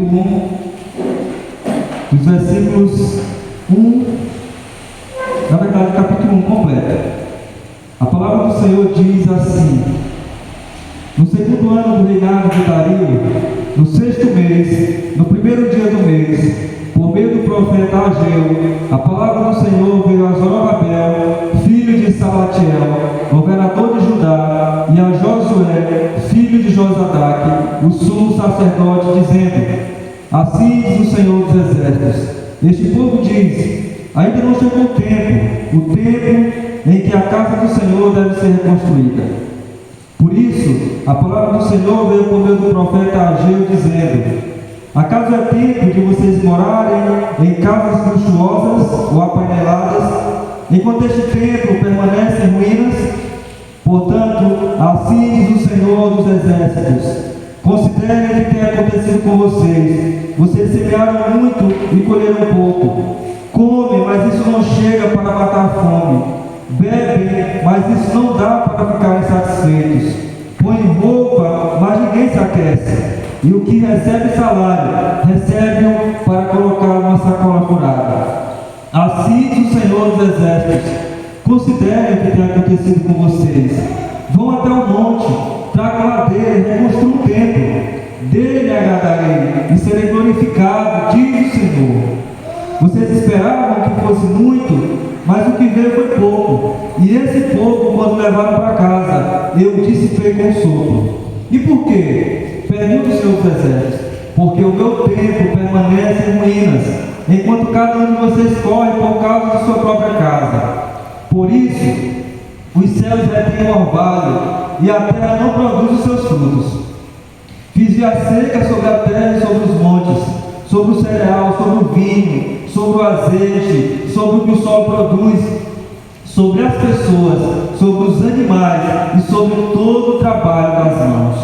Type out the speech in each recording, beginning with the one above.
1, dos versículos 1, na verdade, capítulo 1 completo. A palavra do Senhor diz assim: no segundo ano do reinado de Dario, no sexto mês, no primeiro dia do mês, por meio do profeta Ageu, a palavra do Senhor veio a Zorobabel, filho de Salatiel, governador de Judá, e a Josué, filho de Josadaque, o sumo sacerdote, dizendo: assim diz o Senhor dos Exércitos: este povo diz, ainda não chegou o tempo em que a casa do Senhor deve ser reconstruída. Por isso, a palavra do Senhor veio por meio do profeta Ageu, dizendo: acaso é tempo de vocês morarem em casas luxuosas ou apaineladas, enquanto este templo permanece em ruínas? Portanto, assim diz o Senhor dos Exércitos: considerem o que tem acontecido com vocês. Vocês semearam muito e colheram pouco. Comem, mas isso não chega para matar a fome. Bebem, mas isso não dá para ficarem satisfeitos. Põem roupa, mas ninguém se aquece. E o que recebe salário, recebe-o para colocar uma sacola furada. Assim diz o Senhor dos Exércitos: considerem o que tem acontecido com vocês. Vão até o monte, tragam madeira e reconstruam o templo. Dele me agradarei e serei glorificado, diz o Senhor. Vocês esperavam que fosse muito, mas o que veio foi pouco. E esse pouco, quando levaram para casa, eu dissipei com sopro. E por quê? Pergunta o Senhor dos Exércitos: porque o meu templo permanece em ruínas, enquanto cada um de vocês corre por causa de sua própria casa. Por isso, os céus retêm o orvalho, e a terra não produz os seus frutos. Fiz via seca sobre a terra e sobre os montes, sobre o cereal, sobre o vinho, sobre o azeite, sobre o que o sol produz, sobre as pessoas, sobre os animais e sobre todo o trabalho das mãos.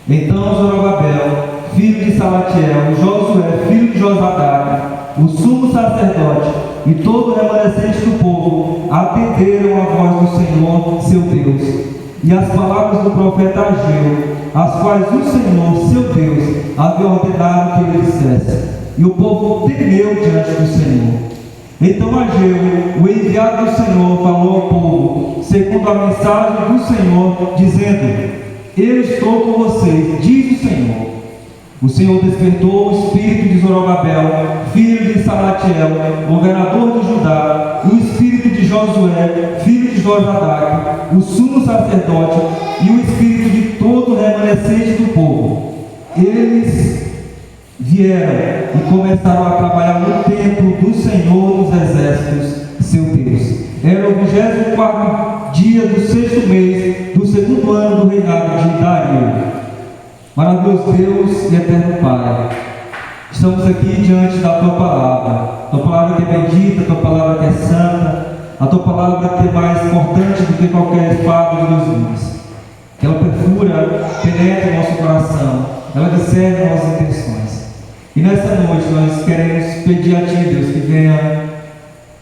Então Zorobabel, filho de Salatiel, Josué, filho de Josadaque, o sumo sacerdote e todo o remanescente do povo atenderam a voz do Senhor, seu Deus, e as palavras do profeta Ageu, as quais o Senhor, seu Deus, havia ordenado que ele dissesse. E o povo temeu diante do Senhor. Então Ageu, o enviado do Senhor, falou ao povo, segundo a mensagem do Senhor, dizendo: eu estou com vocês, diz o Senhor. O Senhor despertou o espírito de Zorobabel, filho de Salatiel, governador de Judá, e o espírito de Josué, filho de Josadaque, o sumo sacerdote, e o espírito de todo o remanescente do povo. Eles vieram e começaram a trabalhar no templo do Senhor dos Exércitos, seu Deus. Era o 24º dia do sexto mês do segundo ano do reinado de Dario. Maravilhoso Deus e eterno Pai, estamos aqui diante da Tua Palavra. Tua Palavra que é bendita, Tua Palavra que é santa, a Tua Palavra que é mais importante do que qualquer espada de 2 gumes. Que ela perfura, penetra o nosso coração, ela discerne nossas intenções. E nessa noite nós queremos pedir a Ti, Deus, que venha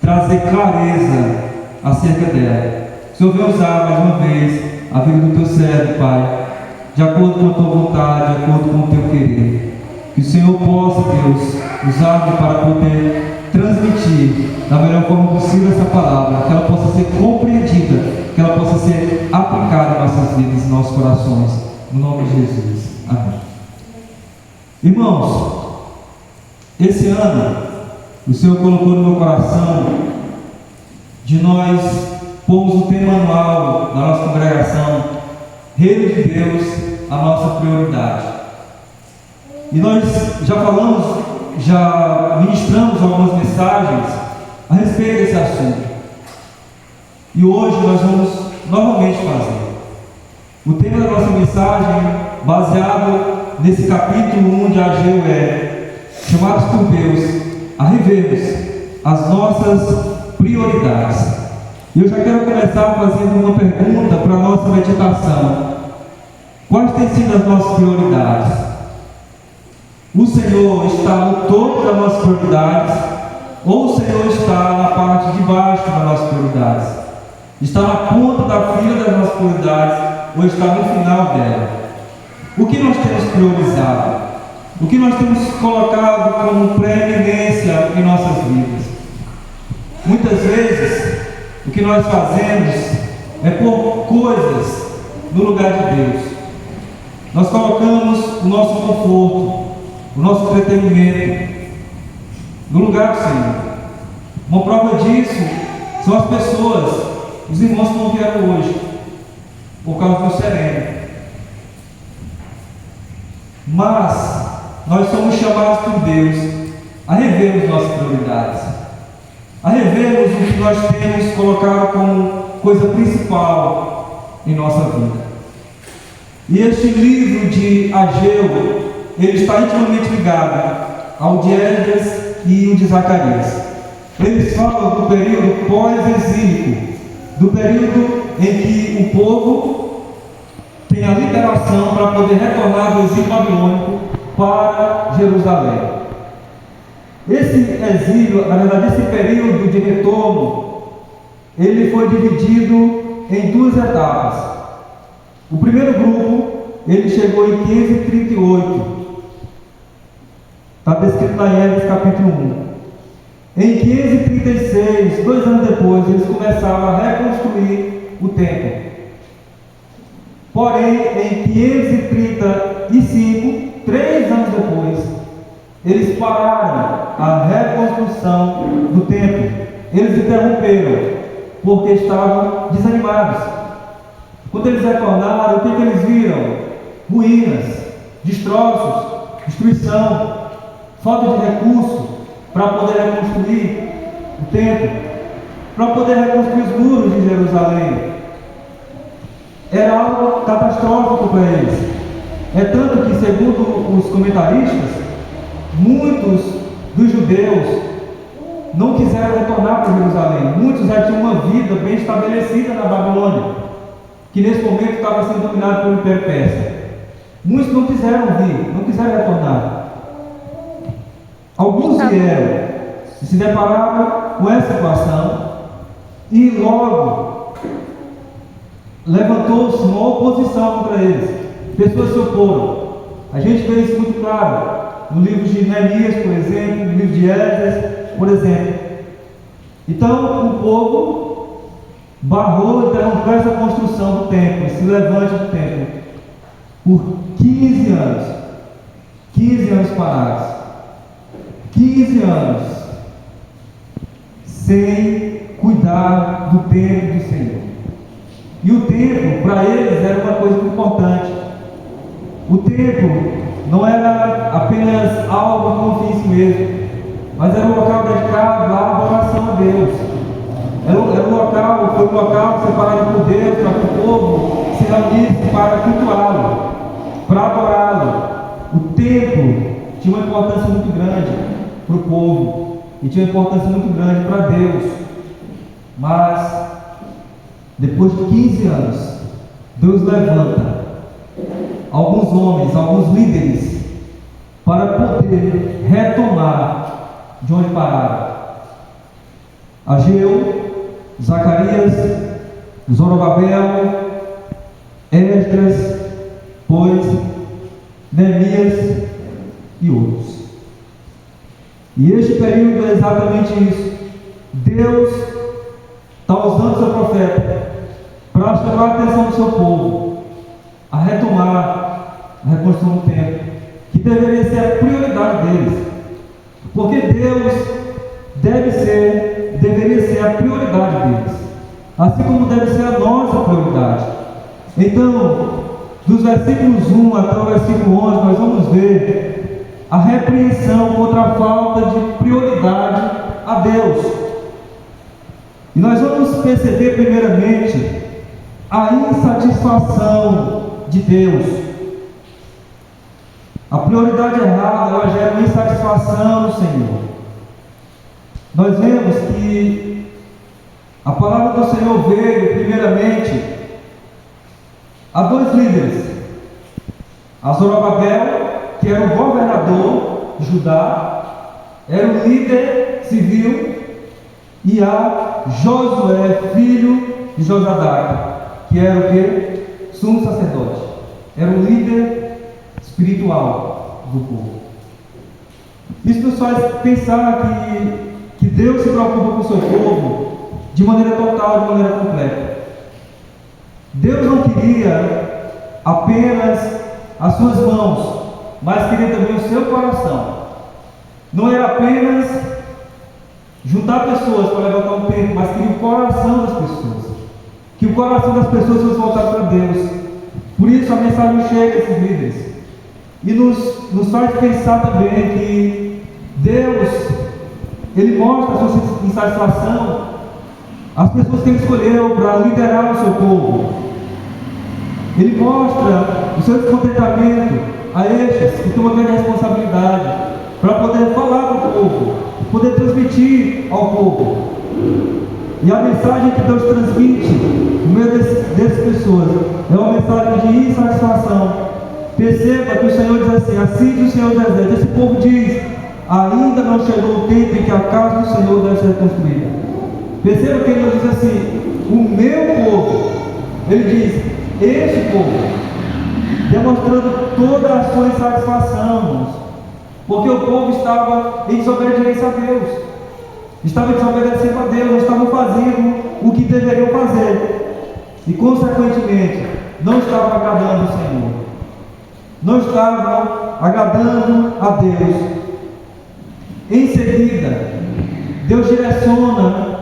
trazer clareza acerca dela. O Senhor venha usar mais uma vez a vida do Teu servo, Pai, de acordo com a Tua vontade, de acordo com o Teu querer. Que o Senhor possa, Deus, usar-me para poder transmitir da melhor forma possível essa palavra, que ela possa ser compreendida, que ela possa ser aplicada em nossas vidas, em nossos corações, no nome de Jesus. Amém. Irmãos, esse ano o Senhor colocou no meu coração de nós pormos o tema anual da nossa congregação, Reino de Deus, a nossa prioridade. E nós já ministramos algumas mensagens a respeito desse assunto. E hoje nós vamos novamente fazer. O tema da nossa mensagem, baseado nesse capítulo 1 de Ageu, é: chamados por Deus a revermos as nossas prioridades. E eu já quero começar fazendo uma pergunta para a nossa meditação: quais têm sido as nossas prioridades? O Senhor está no topo das nossas prioridades, ou o Senhor está na parte de baixo das nossas prioridades? Está na ponta da fila das nossas prioridades, ou está no final dela? O que nós temos priorizado? O que nós temos colocado como preeminência em nossas vidas? Muitas vezes, o que nós fazemos é pôr coisas no lugar de Deus. Nós colocamos o nosso conforto, o nosso entretenimento no lugar do Senhor. Uma prova disso são as pessoas, os irmãos que não vieram hoje, por causa do sereno. Mas nós somos chamados por Deus a revermos nossas prioridades, a revermos o que nós temos colocado como coisa principal em nossa vida. E este livro de Ageu, ele está intimamente ligado ao de Esdras e o de Zacarias. Eles falam do período pós-exílico, do período em que o povo tem a liberação para poder retornar do exílio babilônico para Jerusalém. Esse exílio, na verdade, esse período de retorno, ele foi dividido em duas etapas. O primeiro grupo, ele chegou em 538. Está descrito lá em Esdras capítulo 1. Em 536, 2 anos depois, eles começaram a reconstruir o templo. Porém, em 535, 3 anos depois, eles pararam a reconstrução do templo. Eles interromperam, porque estavam desanimados. Quando eles retornaram, o que eles viram? Ruínas, destroços, destruição, falta de recursos para poder reconstruir o templo, para poder reconstruir os muros de Jerusalém. Era algo catastrófico para eles. É tanto que, segundo os comentaristas, muitos dos judeus não quiseram retornar para Jerusalém. Muitos já tinham uma vida bem estabelecida na Babilônia, que nesse momento estava sendo dominado pelo Império Persa. Muitos não quiseram vir, não quiseram retornar. Alguns vieram e se depararam com essa situação e logo levantou-se uma oposição contra eles. Pessoas se oporam. A gente vê isso muito claro no livro de Neemias, por exemplo, no livro de Esdras, por exemplo. Então o povo barrou, interrompeu essa construção do templo, esse levante do templo, por 15 anos. 15 anos parados. 15 anos sem cuidar do templo do Senhor. E o templo, para eles, era uma coisa importante. O templo não era apenas algo com fim em si mesmo, mas era um local dedicado à adoração a Deus. Foi um local separado por Deus para que o povo se reunisse para cultuá-lo, para adorá-lo. O templo tinha uma importância muito grande para o povo e tinha uma importância muito grande para Deus. Mas depois de 15 anos, Deus levanta alguns homens, alguns líderes, para poder retomar de onde pararam. Ageu, Zacarias, Zorobabel, Esdras, pois Neemias e outros. E este período é exatamente isso. Deus está usando seu profeta para chamar a atenção do seu povo a retomar a reconstrução do templo, que deveria ser a prioridade deles, porque Deus deveria ser a prioridade deles, assim como deve ser a nossa prioridade. Então, dos versículos 1 até o versículo 11, nós vamos ver a repreensão contra a falta de prioridade a Deus. E nós vamos perceber primeiramente a insatisfação de Deus. A prioridade errada, ela gera uma insatisfação no Senhor. Nós vemos que a palavra do Senhor veio primeiramente a dois líderes: a Zorobabel, que era o governador de Judá, era o líder civil, e a Josué, filho de Josadaque, que era o que? Sumo sacerdote. Era o líder espiritual do povo. Isso nos faz pensar que Deus se preocupa com o seu povo de maneira total, de maneira completa. Deus não queria apenas as suas mãos, mas queria também o seu coração. Não era apenas juntar pessoas para levantar um templo, mas queria o coração das pessoas. Que o coração das pessoas fosse voltado para Deus. Por isso a mensagem chega a esses líderes. E nos faz pensar também que Deus, Ele mostra a sua insatisfação às pessoas que Ele escolheu para liderar o seu povo. Ele mostra o seu descontentamento a estes que tomam grande responsabilidade para poder falar com o povo, poder transmitir ao povo. E a mensagem que Deus transmite no meio dessas pessoas é uma mensagem de insatisfação. Perceba que o Senhor diz assim diz o Senhor dos Exércitos. Esse povo diz: ainda não chegou o tempo em que a casa do Senhor deve ser construída. Perceba que Ele não diz assim, o meu povo. Ele diz, este povo, demonstrando toda a sua insatisfação, irmãos, porque o povo estava em desobediência a Deus, estava desobedecendo a Deus, não estavam fazendo o que deveriam fazer, e consequentemente não estavam agradando o Senhor, não estavam agradando a Deus. Em seguida, Deus direciona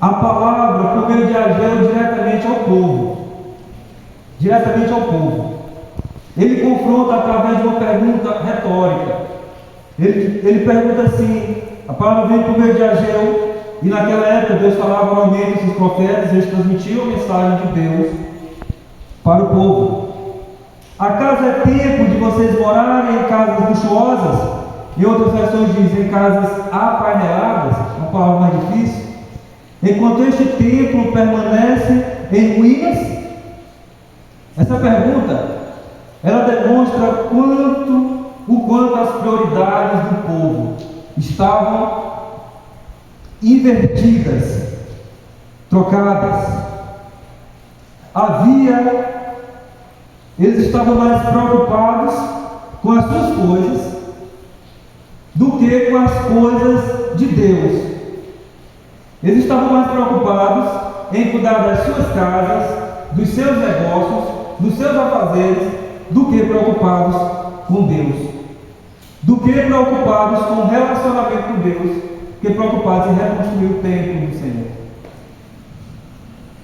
a palavra por meio de Ageu diretamente ao povo. Diretamente ao povo. Ele confronta através de uma pergunta retórica. Ele pergunta assim, a palavra vem por meio de Ageu, e naquela época Deus falava normalmente com os profetas, eles transmitiam a mensagem de Deus para o povo. Acaso é tempo de vocês morarem em casas luxuosas? Em outras versões dizem em casas apaineladas, uma palavra mais difícil. Enquanto este templo permanece em ruínas? Essa pergunta, ela demonstra o quanto as prioridades do povo estavam invertidas, trocadas. Eles estavam mais preocupados com as suas coisas do que com as coisas de Deus. Eles estavam mais preocupados em cuidar das suas casas, dos seus negócios, dos seus afazeres, do que preocupados com Deus, do que preocupados com o relacionamento com Deus, que preocupados em reconstruir o templo do Senhor.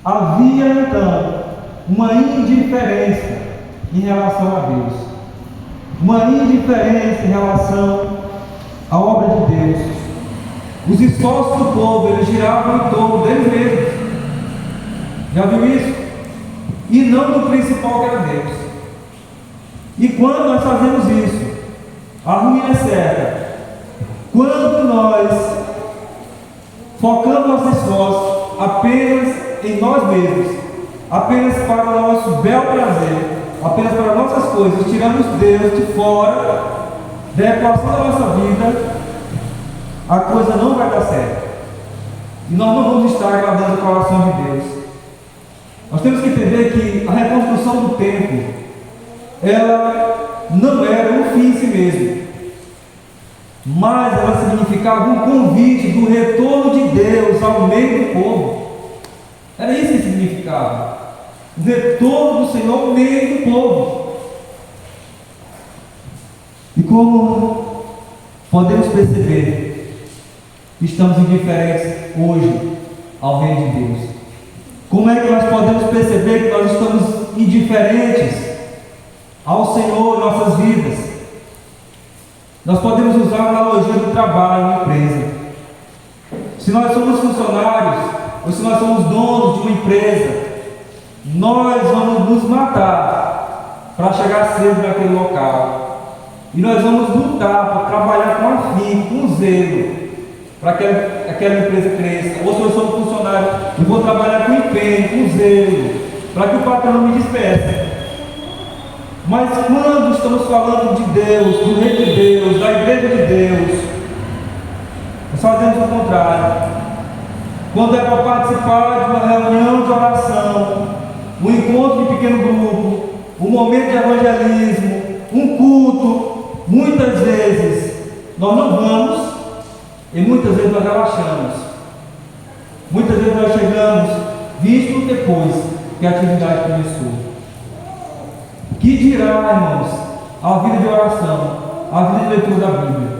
Havia então uma indiferença em relação a Deus, uma indiferença em relação à obra de Deus. Os esforços do povo, eles giravam em torno deles mesmos. Já viu isso? E não do principal que era Deus. E quando nós fazemos isso, a ruína é certa. Quando nós focamos nossos esforços apenas em nós mesmos, apenas para o nosso bel prazer, apenas para nossas coisas, tiramos Deus de fora da equação da nossa vida, a coisa não vai dar certo. E nós não vamos estar agradando o coração de Deus. Nós temos que entender que a reconstrução do templo, ela não era um fim em si mesmo, mas ela significava um convite do retorno de Deus ao meio do povo. Era isso que significava, o retorno do Senhor ao meio do povo. E como podemos perceber, estamos indiferentes hoje ao reino de Deus. Como é que nós podemos perceber que nós estamos indiferentes ao Senhor em nossas vidas? Nós podemos usar a analogia do trabalho na empresa. Se nós somos funcionários, ou se nós somos donos de uma empresa, nós vamos nos matar para chegar cedo naquele local. E nós vamos lutar para trabalhar com afinco, com zelo, para que aquela empresa cresça. Ou se eu sou um funcionário, eu vou trabalhar com empenho, com zelo, para que o patrão não me despeça. Mas quando estamos falando de Deus, do reino de Deus, da igreja de Deus, nós fazemos o contrário. Quando é para participar de uma reunião de oração, um encontro de pequeno grupo, um momento de evangelismo, um culto, muitas vezes nós não vamos e muitas vezes nós relaxamos. Muitas vezes nós chegamos 20 minutos depois que a atividade começou. Que dirá, irmãos, a vida de oração, a vida de leitura da Bíblia?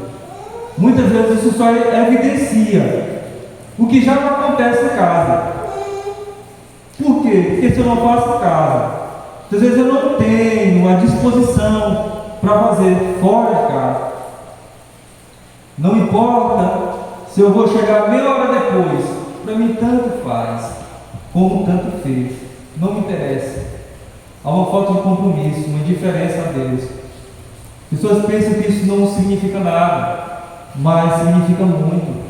Muitas vezes isso só evidencia o que já não acontece em casa. Por quê? Porque se eu não faço em casa, às vezes eu não tenho a disposição para fazer fora de casa. Não importa se eu vou chegar meia hora depois, para mim tanto faz, como tanto fez, não me interessa. Há uma falta de compromisso, uma indiferença a Deus. Pessoas pensam que isso não significa nada, mas significa muito.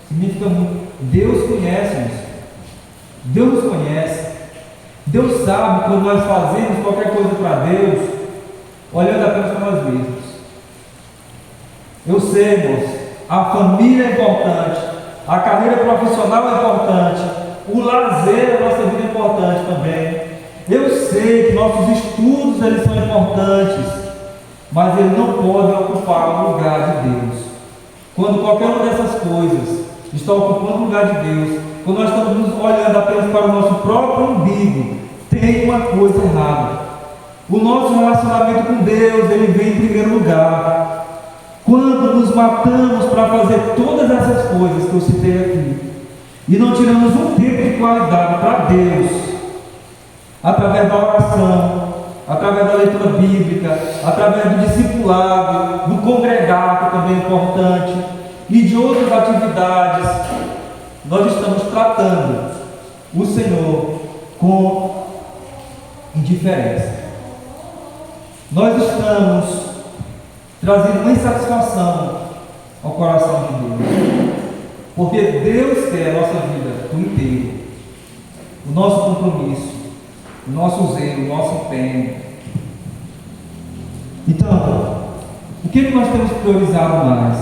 Significa muito. Deus conhece-nos. Deus nos conhece. Deus sabe quando nós fazemos qualquer coisa para Deus, olhando apenas para nós mesmos. Eu sei, irmãos, a família é importante, a carreira profissional é importante, o lazer da nossa vida é importante também. Eu sei que nossos estudos eles são importantes, mas eles não podem ocupar o lugar de Deus. Quando qualquer uma dessas coisas está ocupando o lugar de Deus, quando nós estamos nos olhando apenas para o nosso próprio umbigo, tem uma coisa errada. O nosso relacionamento com Deus, ele vem em primeiro lugar. Quando nos matamos para fazer todas essas coisas que eu citei aqui, e não tiramos um tempo de qualidade para Deus, através da oração, através da leitura bíblica, através do discipulado, do congregar, que também é importante, e de outras atividades, nós estamos tratando o Senhor com indiferença. Nós estamos trazendo uma insatisfação ao coração de Deus, porque Deus quer a nossa vida por inteiro, o nosso compromisso, o nosso zelo, o nosso empenho. Então, o que nós temos priorizado mais?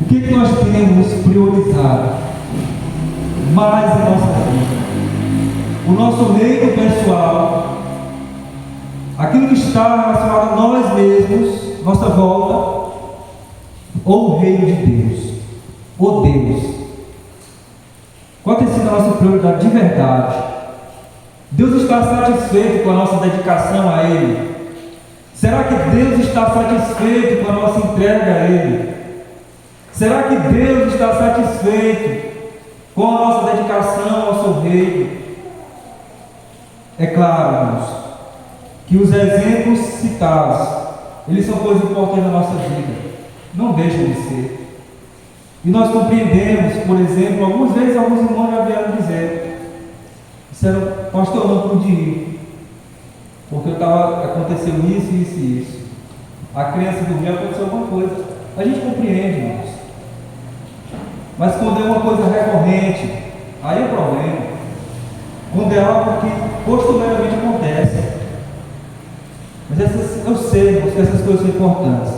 O que nós temos priorizado mais em nossa vida? O nosso reino pessoal, aquilo que está relacionado a nós mesmos, nossa volta, ou o reino de Deus, ou Deus? Qual tem sido a nossa prioridade de verdade? Deus está satisfeito com a nossa dedicação a Ele? Será que Deus está satisfeito com a nossa entrega a Ele? Será que Deus está satisfeito com a nossa dedicação ao seu reino? É claro, irmãos, que os exemplos citados, eles são coisas importantes na nossa vida, não deixam de ser. E nós compreendemos, por exemplo, algumas vezes alguns irmãos já vieram dizer, disseram, pastor, eu não pude ir, porque aconteceu isso, isso e isso. A criança dormiu, aconteceu alguma coisa. A gente compreende, irmãos. Mas quando é uma coisa recorrente, aí é o problema. Quando é algo que costumeiramente acontece. Mas eu sei, irmãos, que essas coisas são importantes.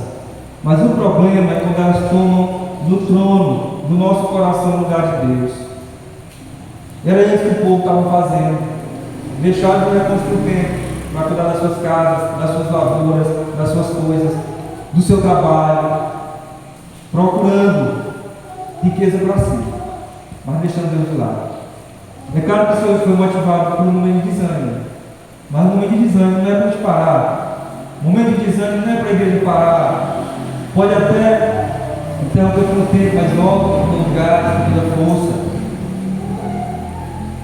Mas o problema é quando elas tomam no trono do nosso coração o lugar de Deus. Era isso que o povo estava fazendo. Deixaram de reconstruir o templo para cuidar das suas casas, das suas lavouras, das suas coisas, do seu trabalho, procurando riqueza para si, mas deixando Deus de lado. É claro que o Senhor foi motivado por um momento de desânimo, mas o momento de desânimo não é para a gente parar. O momento de desânimo não é para a igreja parar. Pode até interromper por um tempo, mas volta para o lugar, com toda força.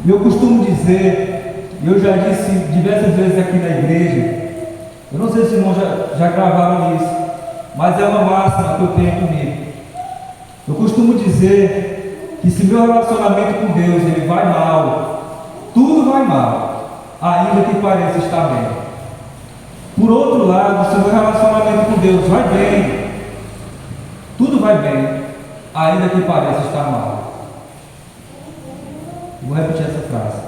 E eu costumo dizer, eu já disse diversas vezes aqui na igreja, eu não sei se os irmãos já gravaram isso, mas é uma máxima que eu tenho comigo. Eu costumo dizer que se meu relacionamento com Deus ele vai mal, tudo vai mal, ainda que pareça estar bem. Por outro lado, se o meu relacionamento com Deus vai bem, tudo vai bem, ainda que pareça estar mal. Vou repetir essa frase.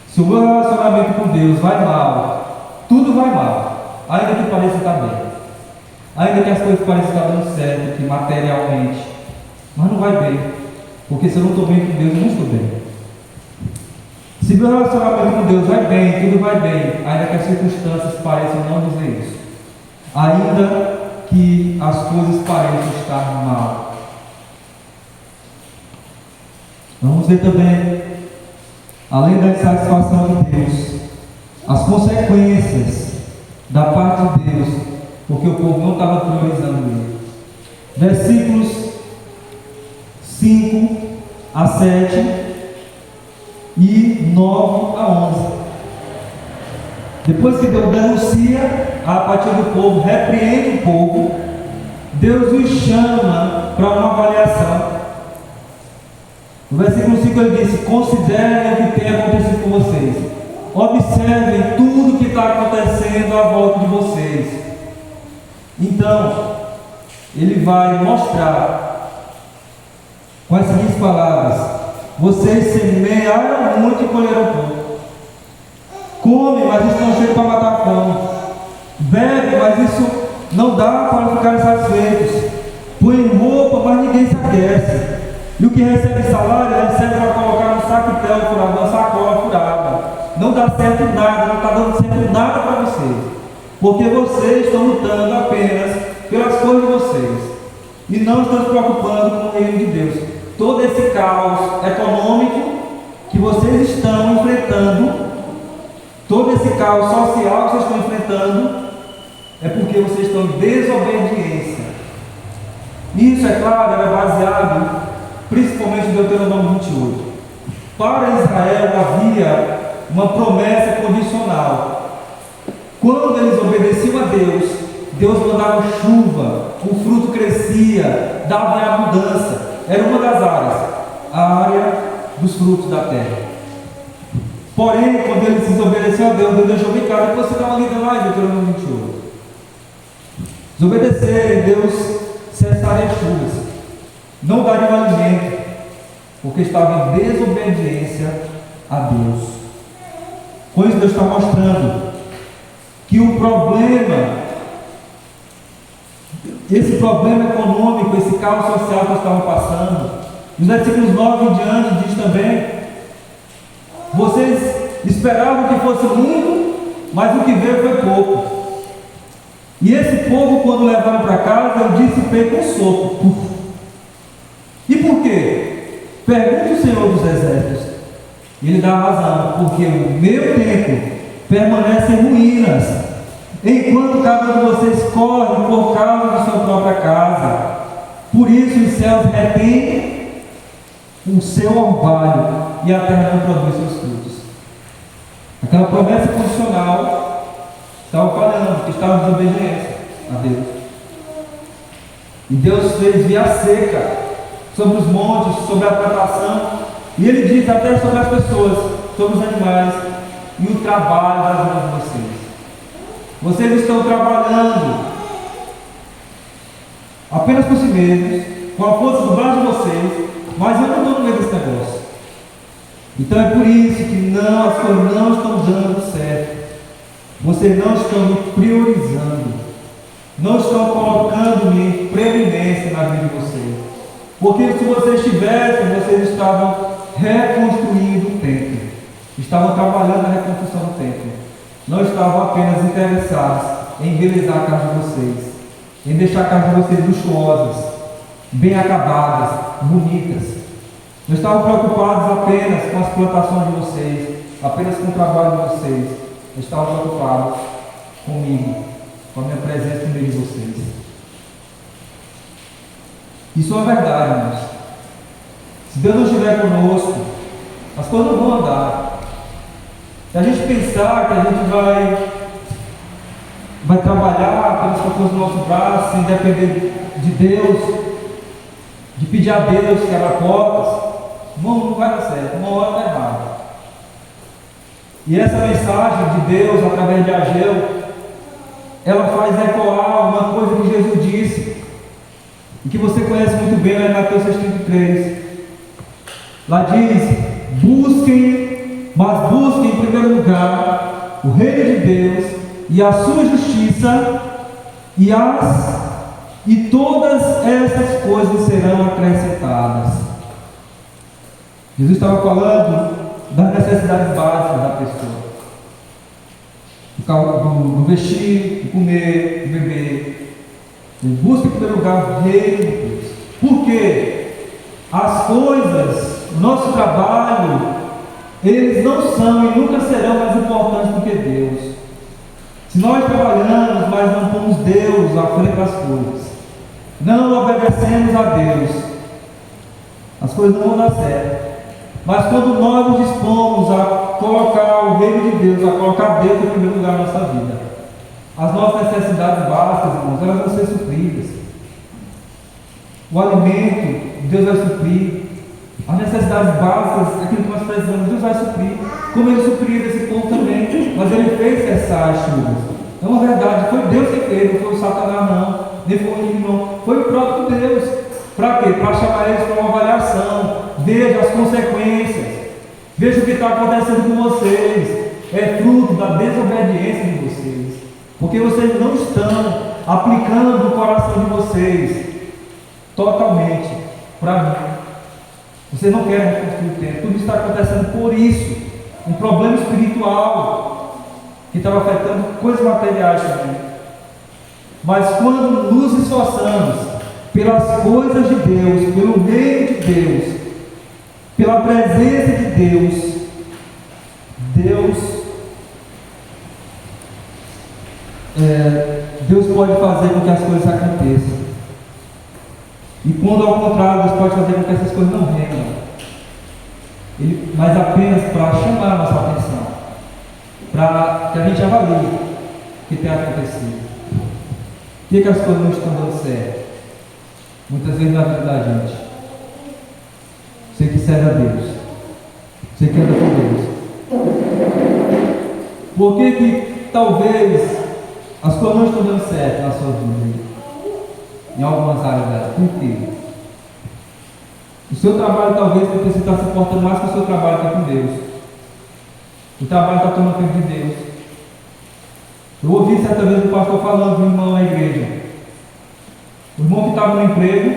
Se o meu relacionamento com Deus vai mal, tudo vai mal, ainda que pareça estar bem. Ainda que as coisas pareçam estar dando certo aqui materialmente, mas não vai bem, porque se eu não estou bem com Deus, eu não estou bem. Se meu relacionamento com Deus vai bem, tudo vai bem, ainda que as circunstâncias pareçam não dizer isso. Ainda que as coisas pareçam estar mal. Vamos ver também, além da insatisfação de Deus, as consequências da parte de Deus, porque o povo não estava priorizando ele. Versículos 5 a 7 e 9 a 11. Depois que Deus denuncia a apatia do povo, repreende o povo, Deus os chama para uma avaliação. No versículo 5 ele disse: considerem o que tem acontecido com vocês, observem tudo o que está acontecendo à volta de vocês. Então ele vai mostrar com as seguintes palavras: vocês semearam muito e colheram pouco. Comem, mas estão cheios para matar a fome. Bebem, mas isso não dá para ficar satisfeitos. Põem roupa, mas ninguém se aquece. E o que recebe salário, recebe para colocar no saquetel furado, na sacola furada. Não dá certo nada, não está dando certo nada para vocês. Porque vocês estão lutando apenas pelas coisas de vocês. E não estão se preocupando com o reino de Deus. Todo esse caos econômico que vocês estão enfrentando, todo esse caos social que vocês estão enfrentando, é porque vocês estão em desobediência. Isso, é claro, é baseado principalmente em Deuteronômio 28. Para Israel havia uma promessa condicional. Quando eles obedeciam a Deus, Deus mandava chuva, o fruto crescia, dava abundância. Era uma das áreas, a área dos frutos da terra. Porém, quando eles desobedeceram a Deus, Deus deixou bem claro, depois você dá uma lida mais, Deuteronômio 28. Desobedecerem, Deus cessaria as chuvas, não daria um alimento, porque estava em desobediência a Deus. Com isso, Deus está mostrando que o problema, esse problema econômico, esse caos social que estavam passando, nos versículos 9 em diante, diz também: vocês esperavam que fosse muito, mas o que veio foi pouco. E esse povo, quando levaram para casa, eu dissipei com sopro. E por quê? Pergunta o Senhor dos Exércitos. E ele dá razão, porque o meu templo permanece em ruínas, enquanto cada um de vocês corre por causa de sua própria casa. Por isso os céus retêm o seu orvalho e a terra não produz seus frutos. Aquela promessa condicional estava falando que estava em desobediência a Deus. E Deus fez via seca sobre os montes, sobre a plantação, e Ele diz até sobre as pessoas, sobre os animais e o trabalho das mãos de vocês. Vocês estão trabalhando apenas por si mesmos, com a força do braço de vocês, mas eu não estou no meio desse negócio. Então é por isso que as coisas não estão dando certo. Vocês não estão me priorizando, não estão colocando-me em preeminência na vida de vocês. Porque se vocês tivessem, vocês estavam reconstruindo o templo, estavam trabalhando na reconstrução do templo, não estavam apenas interessados em embelezar a casa de vocês, em deixar a casa de vocês luxuosas, bem acabadas, bonitas. Não estavam preocupados apenas com as plantações de vocês, apenas com o trabalho de vocês. Estavam preocupados comigo, com a minha presença no meio de vocês. Isso é verdade, irmãos. Se Deus não estiver conosco, as coisas não vão andar. Se a gente pensar que a gente vai trabalhar pelas forças do nosso braço, sem depender de Deus, de pedir a Deus que abra portas, não vai dar certo, uma hora vai errar. E essa mensagem de Deus, através de Ageu, ela faz ecoar uma coisa que Jesus disse, e que você conhece muito bem, lá em Mateus 6,33. Lá diz: mas busquem em primeiro lugar o reino de Deus e a sua justiça, e todas essas coisas serão acrescentadas. Jesus estava falando das necessidades básicas da pessoa, do vestir, do comer, do beber. Busque em primeiro lugar o reino de Deus. Por quê? As coisas, o nosso trabalho, eles não são e nunca serão mais importantes do que Deus. Se nós trabalhamos, mas não pomos Deus à frente das coisas, não obedecemos a Deus, as coisas não vão dar certo. Mas quando nós nos dispomos a colocar o reino de Deus, a colocar Deus em primeiro lugar na nossa vida, as nossas necessidades básicas, irmãos, elas vão ser supridas. O alimento, Deus vai suprir. As necessidades básicas, aquilo que nós precisamos, Deus vai suprir. Como Ele supriu esse povo também, mas Ele fez cessar as chuvas. É uma verdade, foi Deus que fez, não foi o Satanás não, nem foi o inimigo não, foi o próprio Deus. Para quê? Para chamar eles para uma avaliação. Veja as consequências, veja o que está acontecendo com vocês. É fruto da desobediência de vocês, porque vocês não estão aplicando o coração de vocês totalmente para mim. Vocês não querem reconstruir o tempo. Tudo está acontecendo por isso. Um problema espiritual que estava afetando coisas materiais também. Mas quando nos esforçamos pelas coisas de Deus, pelo reino de Deus, pela presença de Deus, Deus pode fazer com que as coisas aconteçam. E quando ao contrário, Deus pode fazer com que essas coisas não rendam, mas apenas para chamar a nossa atenção, para que a gente avalie o que tem acontecido. Por que as coisas não estão dando certo? Muitas vezes na vida da gente. Você que serve a Deus, você que anda com Deus. Por que talvez as coisas não estão dando certo na sua vida? Em algumas áreas dela. Por quê? O seu trabalho talvez você está se portando mais que o seu trabalho está com Deus. O trabalho está tomando tempo de Deus. Eu ouvi certa vez o pastor falando de um irmão na igreja. O irmão que estava no emprego,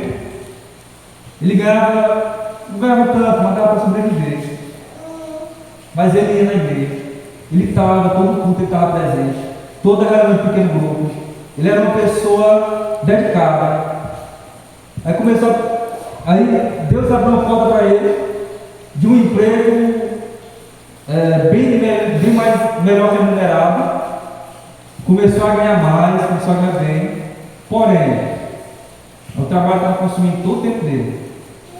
ele não ganhava tanto, mas dava para sobreviver. Mas ele ia na igreja. Ele estava todo culto, ele estava presente. Toda galera no pequeno grupo. Ele era uma pessoa dedicada. Aí Deus abriu uma porta para ele de um emprego bem mais melhor remunerado. Começou a ganhar mais, começou a ganhar bem. Porém, o trabalho estava consumindo todo o tempo dele.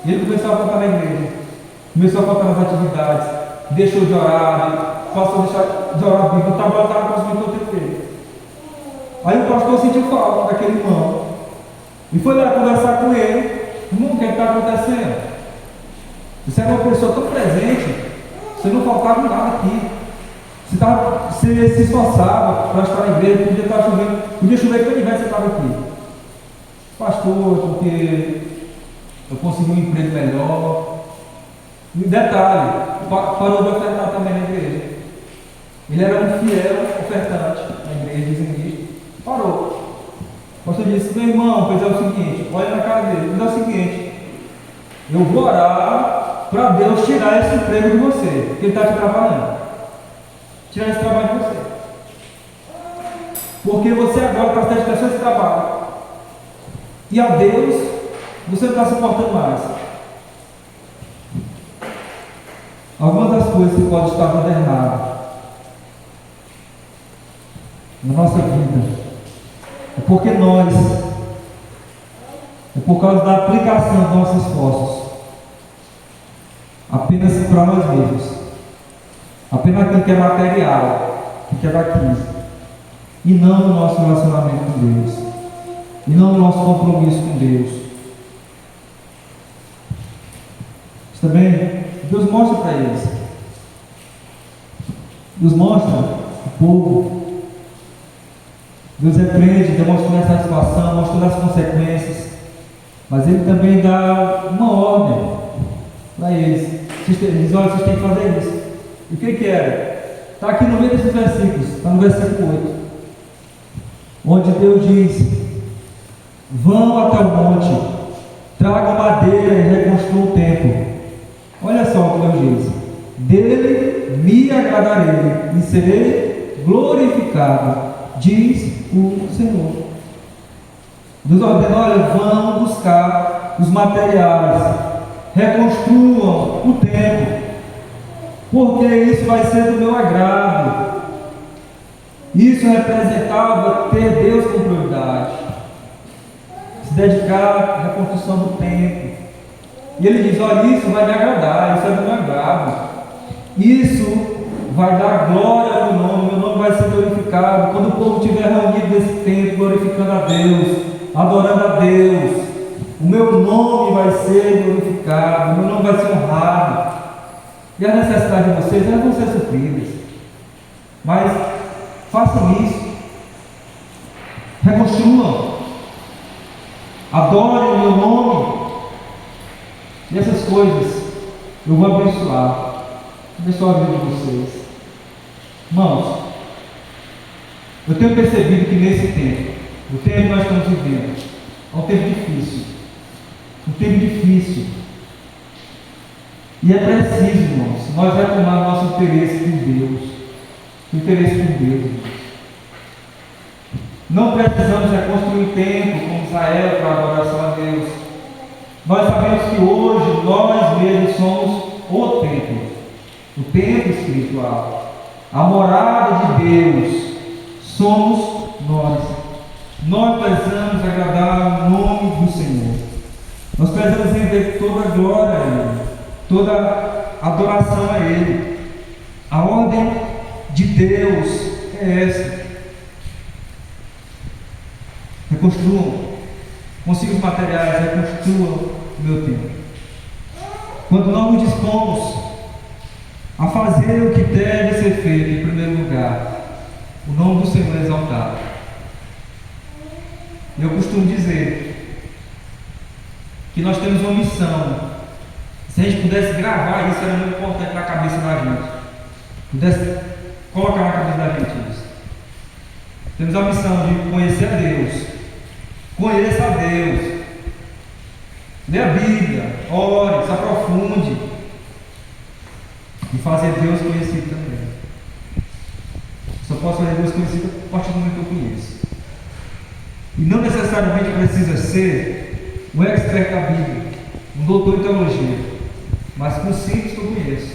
E ele começou a faltar na igreja, começou a faltar nas atividades, deixou de orar, passou a deixar de orar a Bíblia. O trabalho estava consumindo todo o tempo dele. Aí o pastor sentiu falta daquele irmão e foi lá conversar com ele. Irmão, o que está acontecendo? Você era uma pessoa tão presente, você não faltava nada aqui. Você se esforçava para estar na igreja, podia estar chovendo, podia chover que tivesse, você estava aqui. Pastor, porque eu consegui um emprego melhor. E detalhe, parou de ofertar também na igreja. Ele era um fiel ofertante na igreja, dizimista. Parou. O pastor disse: meu irmão, pois é o seguinte, olha na cara dele, pois é o seguinte, eu vou orar para Deus tirar esse emprego de você, porque Ele está te trabalhando. Tirar esse trabalho de você. Porque você agora está se dedicando a esse trabalho. E a Deus, você não está se portando mais. Algumas das coisas que podem estar dando errado na nossa vida é porque é por causa da aplicação dos nossos esforços apenas para nós mesmos, apenas aquilo que é material, que é daqui, e não no nosso relacionamento com Deus, e não no nosso compromisso com Deus. Mas também Deus mostra para eles, Deus mostra o povo. Deus repreende, demonstra essa situação, mostra as consequências, mas Ele também dá uma ordem para eles. Ele diz: olha, vocês têm que fazer isso. E o que era? Está aqui no meio desses versículos, está no versículo 8, onde Deus diz: vão até o monte, tragam madeira e reconstruam o templo. Olha só o que Deus diz: dele me agradarei e serei glorificado, diz o Senhor. Deus ordenou: olha, vão buscar os materiais, reconstruam o templo, porque isso vai ser do meu agrado. Isso representava ter Deus como prioridade, se dedicar à reconstrução do templo. E ele diz: olha, isso vai me agradar, isso é do meu agrado, isso vai dar glória ao meu nome vai ser glorificado. Quando o povo estiver reunido nesse templo, glorificando a Deus, adorando a Deus, o meu nome vai ser glorificado, o meu nome vai ser honrado. E as necessidades de vocês, elas vão ser supridas. Mas façam isso, reconstruam, adorem o meu nome, e essas coisas eu vou abençoar a vida de vocês. Irmãos, eu tenho percebido que nesse tempo, o tempo que nós estamos vivendo, é um tempo difícil. Um tempo difícil. E é preciso, irmãos, nós retomar nosso interesse por Deus. O interesse por Deus, irmãos. Não precisamos reconstruir o templo como Israel para a adoração a Deus. Nós sabemos que hoje nós mesmos somos o templo espiritual. A morada de Deus somos nós. Nós precisamos agradar o nome do Senhor. Nós precisamos render toda a glória a Ele, toda a adoração a Ele. A ordem de Deus é essa. Reconstruam, consigam os materiais, reconstruam o meu templo. Quando nós nos dispomos a fazer o que deve ser feito, em primeiro lugar, o nome do Senhor é exaltado. Eu costumo dizer que nós temos uma missão. Se a gente pudesse gravar isso, era muito importante na cabeça da gente. Pudesse colocar na cabeça da gente isso. Temos a missão de conhecer a Deus. Conheça a Deus. Lê a Bíblia, ore, se aprofunde. E fazer Deus conhecido também. Só posso fazer Deus conhecido a partir do momento que eu conheço. E não necessariamente precisa ser um expert da Bíblia, um doutor em teologia, mas com o simples que eu conheço,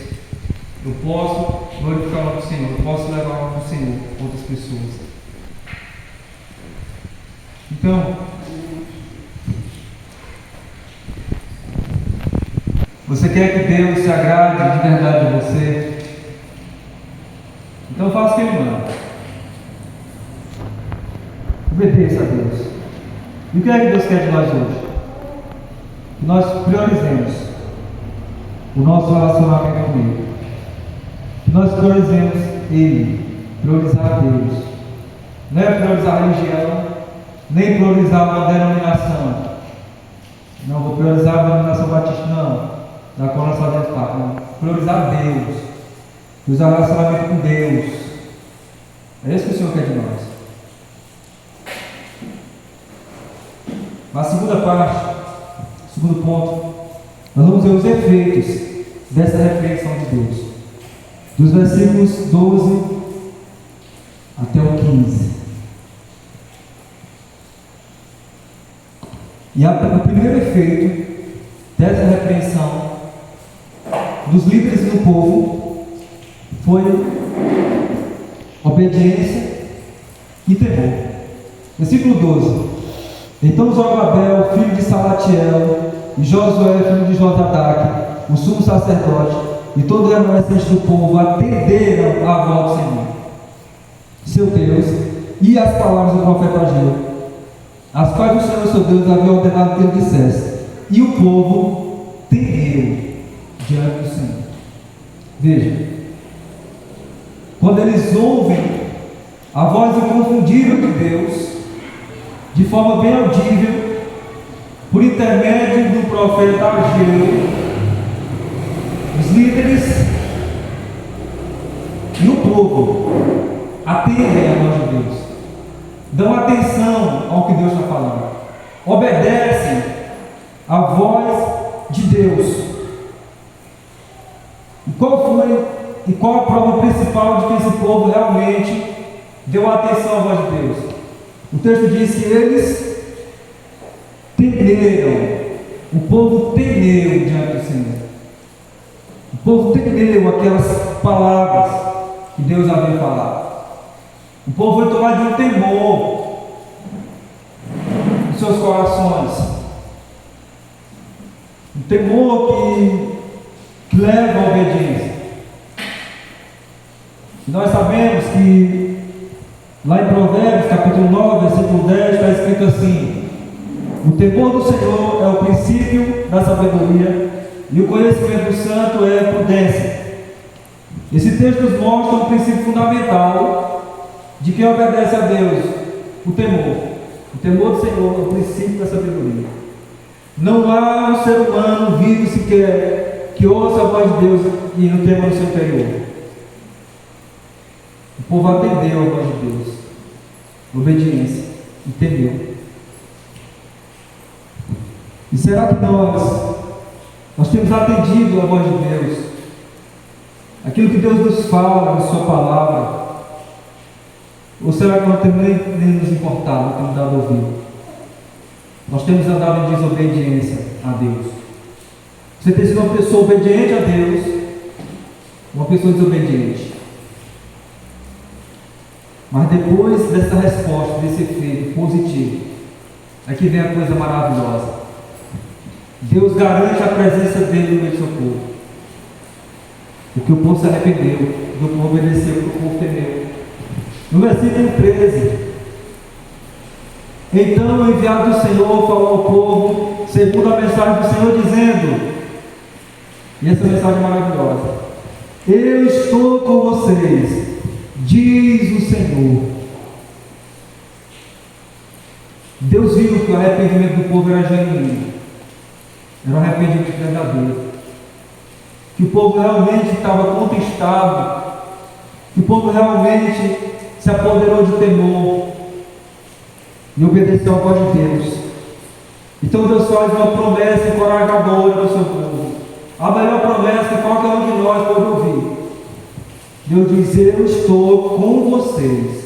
eu posso glorificar o nome do Senhor, eu posso levar o nome do Senhor a outras pessoas. Então, você quer que Deus se agrade de verdade de você? Então faça o que Ele manda. Obedeça a Deus. E o que é que Deus quer de nós hoje? Que nós priorizemos o nosso relacionamento com Ele. Que nós priorizemos Ele, priorizar a Deus. Não é priorizar a religião, nem priorizar uma denominação. Não, vou priorizar a denominação batista, não. Da qual nós fazemos parte, não. Priorizar Deus. Priorizar o relacionamento com Deus. É isso que o Senhor quer de nós. Na segunda parte, segundo ponto, nós vamos ver os efeitos dessa reflexão de Deus. Dos versículos 12 até o 15. E o primeiro efeito dessa repreensão dos líderes do povo foi obediência e temor. Versículo 12. Então Zorobabel, filho de Salatiel, e Josué, filho de Josadaque, o sumo sacerdote, e todo o remanescente do povo atenderam à voz do Senhor, seu Deus, e às palavras do profeta Ageu, as quais o Senhor seu Deus havia ordenado que ele dissesse. E o povo temeu diante do Senhor. Veja, quando eles ouvem a voz inconfundível de Deus, de forma bem audível, por intermédio do profeta Ageu, os líderes e o povo atendem a voz de Deus, dão atenção ao que Deus está falando, obedecem à voz de Deus. E qual a prova principal de que esse povo realmente deu atenção à voz de Deus? O texto diz que eles temeram. O povo temeu diante do Senhor. O povo temeu aquelas palavras que Deus havia falado. O povo foi tomado de um temor em seus corações. Um temor que leva à obediência. E nós sabemos que lá em Provérbios, capítulo 9, versículo 10, está escrito assim: o temor do Senhor é o princípio da sabedoria, e o conhecimento do santo é a prudência. Esse texto nos mostra um princípio fundamental de quem obedece a Deus: o temor. O temor do Senhor é o princípio da sabedoria. Não há um ser humano vivo sequer que ouça a voz de Deus e não tema no seu interior. O povo atendeu a voz de Deus, obediência, e temeu. E será que nós temos atendido a voz de Deus? Aquilo que Deus nos fala na sua palavra? Ou será que não temos nem nos importado, não temos dado ouvido? Nós temos andado em desobediência a Deus. Você tem sido uma pessoa obediente a Deus, uma pessoa desobediente. Mas depois dessa resposta, desse efeito positivo, aqui vem a coisa maravilhosa. Deus garante a presença dele no meio do seu povo. Porque o povo se arrependeu, o povo obedeceu, porque o povo temeu. No versículo 13: então o enviado do Senhor falou ao povo, segundo a mensagem do Senhor, dizendo, e essa mensagem é maravilhosa: eu estou com vocês, diz o Senhor. Deus viu que o arrependimento do povo era genuíno, era um arrependimento verdadeiro, que o povo realmente estava contristado, que o povo realmente se apoderou de temor e obedeceu à voz de Deus. Então Deus faz uma promessa encorajadora para o seu povo, a melhor promessa que qualquer um de nós pode ouvir. Deus diz: eu estou com vocês.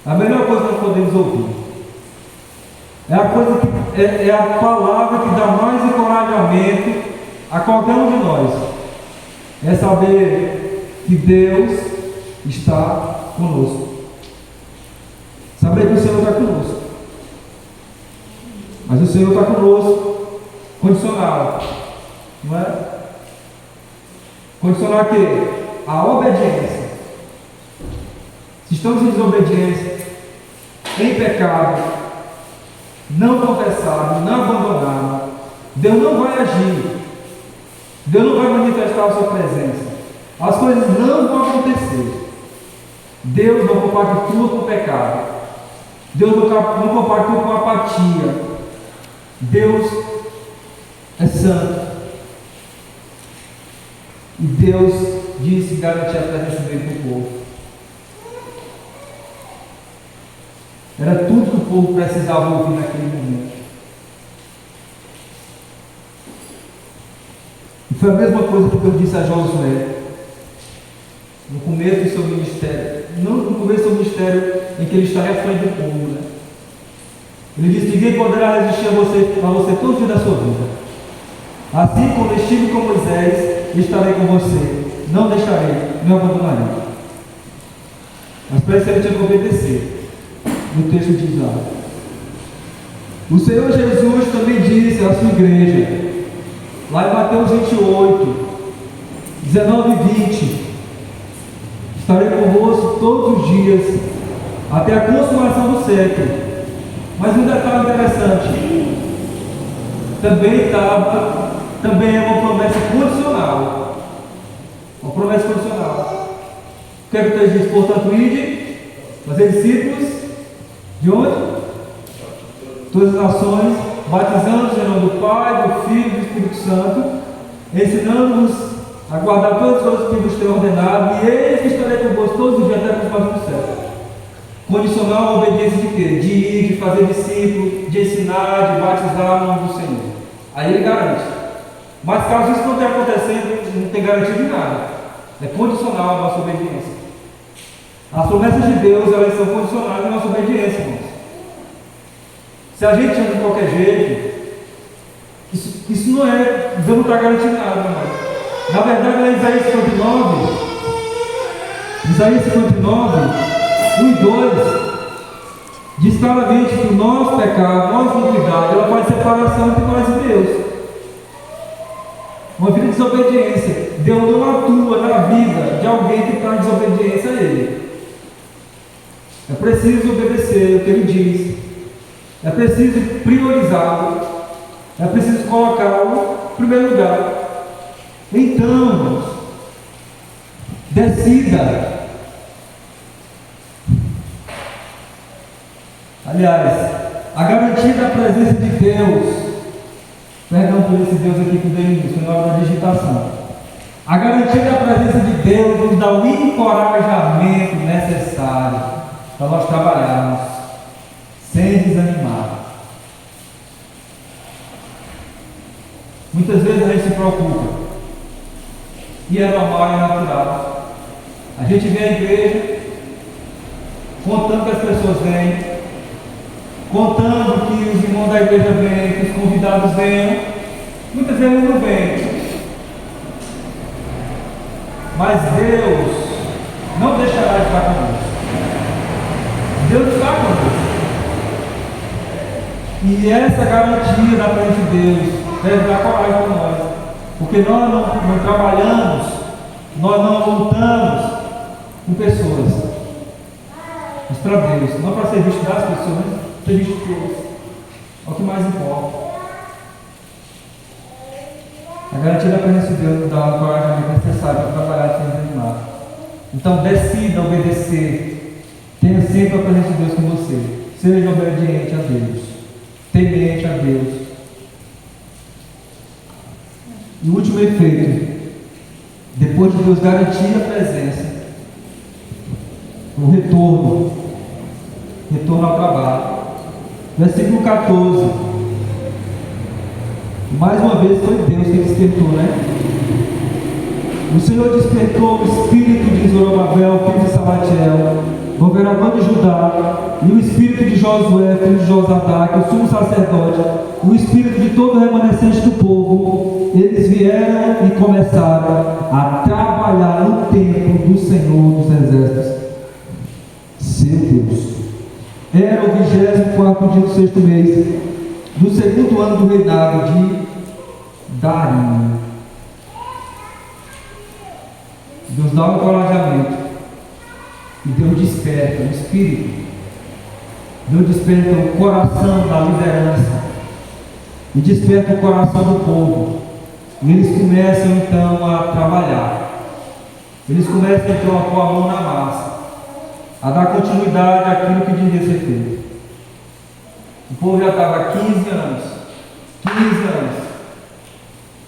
A melhor coisa que nós podemos ouvir é a coisa que é a palavra que dá mais encorajamento a qualquer um de nós. É saber que Deus está conosco. Saber que o Senhor está conosco. Mas o Senhor está conosco condicionado, não é? Condicionar a quê? A obediência. Se estamos em desobediência, em pecado, não confessado, não abandonado, Deus não vai agir, Deus não vai manifestar a sua presença, as coisas não vão acontecer. Deus não compactua com o pecado, Deus não compactua com a apatia. Deus é santo, e Deus disse garantir a presença dele para o povo. Era tudo que o povo precisava ouvir naquele momento. E foi a mesma coisa que Deus disse a Josué no começo do seu ministério. Não no começo do seu ministério em que ele estaria à frente do povo, né? Ele disse: ninguém poderá resistir a você todo o dia da sua vida. Assim como estive com Moisés, estarei com você. Não deixarei, não abandonarei. Mas para isso ele tinha que obedecer. No texto diz lá: o Senhor Jesus também disse à sua igreja, lá em Mateus 28, 19 e 20: estarei convosco todos os dias, até a consumação do século. Mas um detalhe interessante, também é uma promessa condicional. Uma promessa condicional. O que é que o texto diz? Portanto, ide, fazer discípulos de onde? Todas as nações, batizando-os em nome do Pai, do Filho e do Espírito Santo, ensinando-nos a guardar todas as coisas que vos tenho ordenado, e eis que estarei convosco todos os dias até a consumação do século. Condicional a obediência de quê? De ir, de fazer discípulo, de ensinar, de batizar no nome do Senhor. Aí ele garante. Mas caso isso não tenha acontecendo, não tem garantia de nada. É condicional a nossa obediência. As promessas de Deus, elas são condicionadas à nossa obediência, irmãos. Se a gente anda de qualquer jeito, isso não é, Deus não está garantindo nada, não. Na verdade, lá em Isaías 59, 1 e 2, diz claramente que o nosso pecado, a nossa iniquidade, ela faz separação entre nós e Deus. Uma vida de desobediência. Deus não atua na vida de alguém que está em desobediência a Ele. É preciso obedecer o que Ele diz. É preciso priorizá-lo. É preciso colocá-lo em primeiro lugar. Então, decida. Aliás, a garantia da presença de Deus, perdão por esse Deus aqui que deu início, na hora da digitação. A garantia da presença de Deus nos dá o encorajamento necessário para nós trabalharmos sem desanimar. Muitas vezes a gente se preocupa, e é normal e é natural. A gente vem à igreja contando que as pessoas vêm, contando que os irmãos da igreja vêm, que os convidados venham. Muitas vezes não vêm. Mas Deus não deixará de estar conosco. Deus está conosco. E essa garantia da presença de Deus deve dar coragem para nós. Porque nós não trabalhamos, nós não lutamos com pessoas. Mas para Deus, não para ser visto das pessoas, ser visto de Deus. É o que mais importa. A garantia da presença de Deus nos dá o coragem necessário para trabalhar sem desanimar. Então decida obedecer. Tenha sempre a presença de Deus com você. Seja obediente a Deus. Temente a Deus. E o último efeito, depois de Deus garantir a presença, o retorno ao trabalho. Versículo 14. Mais uma vez foi Deus que despertou, né? O Senhor despertou o espírito de Zorobabel, filho de Salatiel, governador de Judá, e o espírito de Josué, filho de Josadaque, o sumo sacerdote, e o espírito de todo o remanescente do povo. Eles vieram e começaram a trabalhar no templo do Senhor dos Exércitos, seu Deus. Era o 24º dia do 6º mês, do 2º ano do reinado de Dario. Deus dá um encorajamento. E Deus desperta o espírito. Deus desperta o coração da liderança. E desperta o coração do povo. E eles começam então a trabalhar. Eles começam então a pôr a mão na massa, a dar continuidade àquilo que devia ser feito. O povo já estava há 15 anos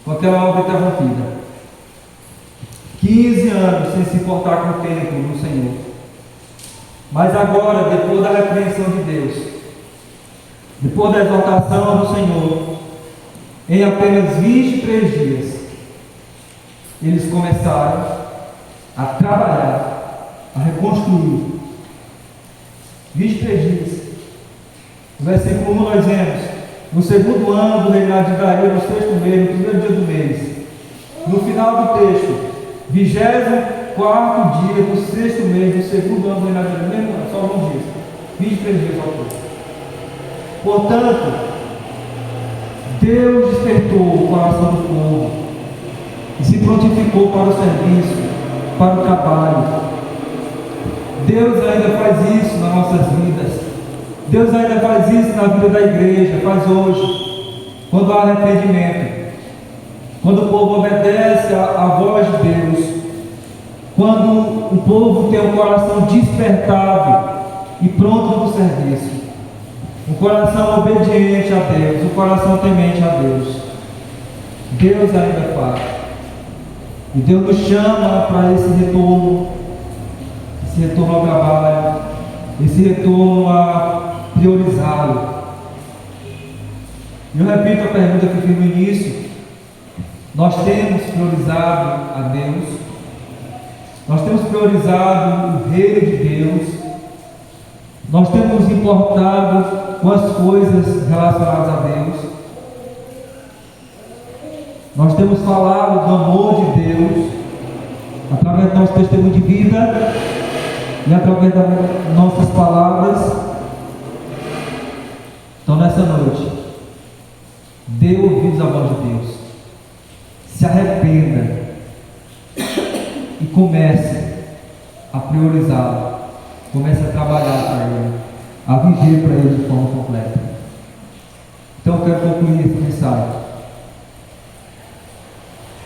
com aquela obra interrompida. 15 anos sem se importar com o templo do Senhor. Mas agora, depois da repreensão de Deus, depois da exaltação do Senhor, em apenas 23 dias, eles começaram a trabalhar, a reconstruir. 23 dias. No versículo 1 nós vemos: no 2º ano do reinado de Dario, no 6º mês, no primeiro dia do mês. No final do texto, 24º dia do 6º mês, do 2º ano do reinado de Dario, mesmo, só alguns dias. 23 dias ao todo. Portanto, Deus despertou o coração do povo e se prontificou para o serviço, para o trabalho. Deus ainda faz isso nas nossas vidas. Deus ainda faz isso na vida da igreja, faz hoje, quando há arrependimento, quando o povo obedece à voz de Deus, quando o povo tem um coração despertado e pronto para o serviço, um coração obediente a Deus, um coração temente a Deus. Deus ainda faz. E Deus nos chama para esse retorno ao trabalho, esse retorno a priorizá-lo. Eu repito a pergunta que fiz no início: nós temos priorizado a Deus? Nós temos priorizado o reino de Deus? Nós temos nos importado com as coisas relacionadas a Deus. Nós temos falado do amor de Deus através do nosso testemunho de vida e através das nossas palavras. Então, nessa noite, dê ouvidos à voz de Deus, se arrependa e comece a priorizá-lo. Comece a trabalhar para Ele, a viver para Ele de forma completa. Então eu quero concluir essa mensagem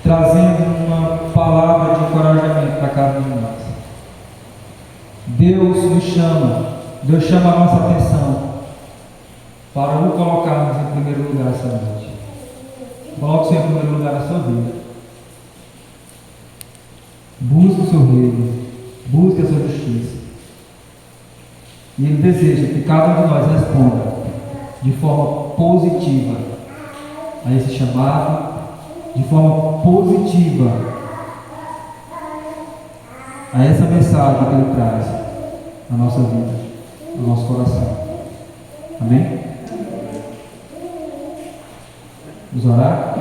trazendo uma palavra de encorajamento para cada um de nós. Deus nos chama, Deus chama a nossa atenção para o colocarmos em primeiro lugar essa noite. Coloque-se em primeiro lugar na sua vida. Busque o seu reino, busque a sua justiça. E Ele deseja que cada um de nós responda de forma positiva a esse chamado, de forma positiva a essa mensagem que Ele traz na nossa vida, no nosso coração. Amém? Vamos orar?